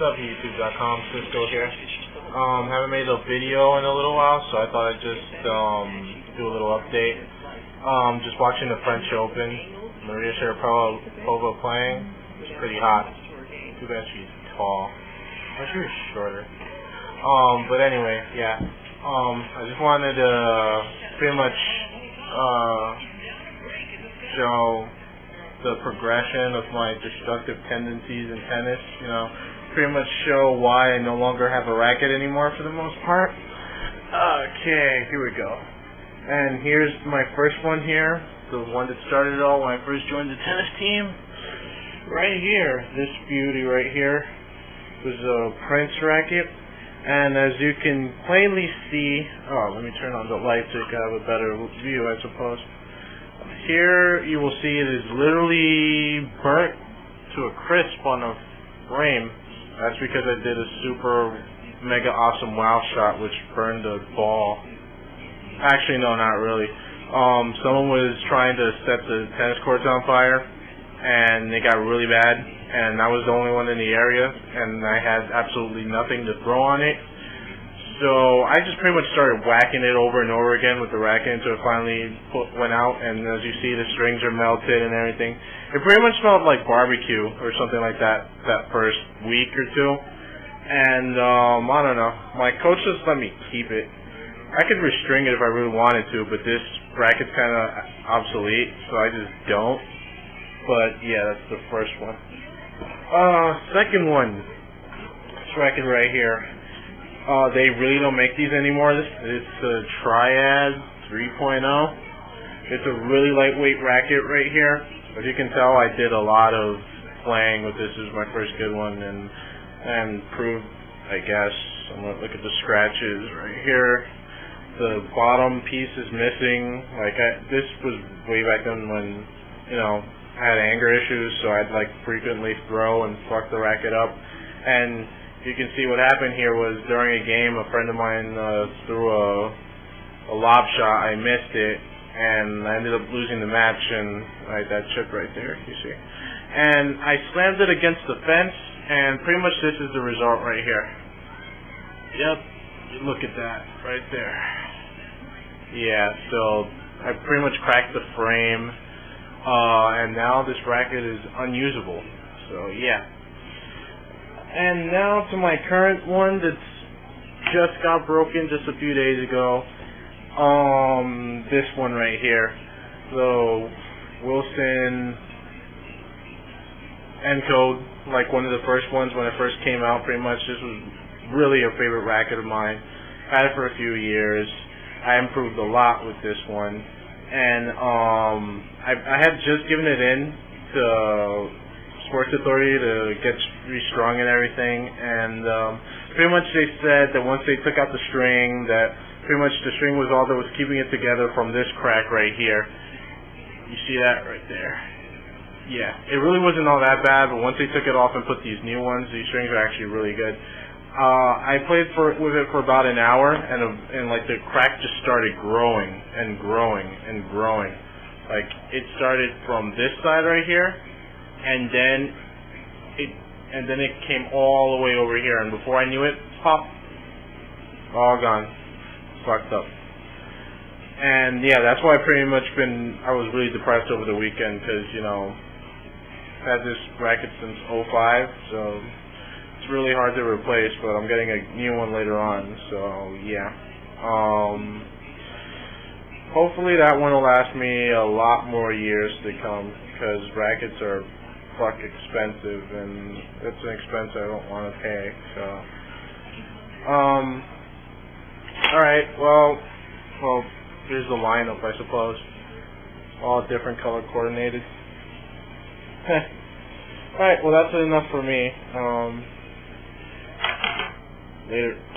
What's up, YouTube.com? Cisco here. Haven't made a video in a little while, so I thought I'd just do a little update. Just watching the French Open. Maria Sharapova playing. It's pretty hot. Too bad she's tall. I wish she was shorter. But anyway, yeah. I just wanted to pretty much show the progression of my destructive tendencies in tennis, pretty much show why I no longer have a racket anymore for the most part. Okay, here we go. And here's my first one here, the one that started it all when I first joined the tennis team. Right here, this beauty right here was a Prince racket. And as you can plainly see, let me turn on the light so you can have a better view, I suppose. Here you will see it is literally burnt to a crisp on a frame. That's because I did a super mega awesome wow shot which burned the ball. Actually, no, not really. Someone was trying to set the tennis courts on fire and it got really bad, and I was the only one in the area and I had absolutely nothing to throw on it. So I just pretty much started whacking it over and over again with the racket until it finally went out, and as you see the strings are melted and everything. It pretty much smelled like barbecue or something like that first week or two. And I don't know, my coach just let me keep it. I could restring it if I really wanted to, but this racket's kind of obsolete, so I just don't. But yeah, that's the first one. Second one, this racket right here. They really don't make these anymore. It's a Triad 3.0. It's a really lightweight racket right here. As you can tell, I did a lot of playing with this. This is my first good one, and proved, I guess. I'm gonna look at the scratches right here. The bottom piece is missing. This was way back then when, I had anger issues, so I'd frequently throw and fuck the racket up. And you can see what happened here was during a game, a friend of mine threw a lob shot. I missed it, and I ended up losing the match, and that chip right there, you see. And I slammed it against the fence, and pretty much this is the result right here. Yep, look at that right there. Yeah, so I pretty much cracked the frame, and now this racket is unusable. So yeah. And now to my current one that's just got broken just a few days ago. This one right here. So Wilson Encode, one of the first ones when it first came out, pretty much. This was really a favorite racket of mine. I had it for a few years. I improved a lot with this one. And I had just given it in to Sports Authority to get restrung and everything, and pretty much they said that once they took out the string, that pretty much the string was all that was keeping it together from this crack right here. You see that right there? Yeah, it really wasn't all that bad, but once they took it off and put these new ones, these strings are actually really good. I played with it for about an hour, and the crack just started growing and growing and growing. It started from this side right here, and then it came all the way over here, and before I knew it, pop, all gone, fucked up. And yeah, that's why I was really depressed over the weekend, because I've had this racket since '05, so it's really hard to replace, but I'm getting a new one later on, so yeah. Hopefully that one will last me a lot more years to come, because rackets are fuck expensive, and it's an expense I don't want to pay. So, alright, well, here's the lineup, I suppose. All different color coordinated. Alright, well, that's enough for me. Later.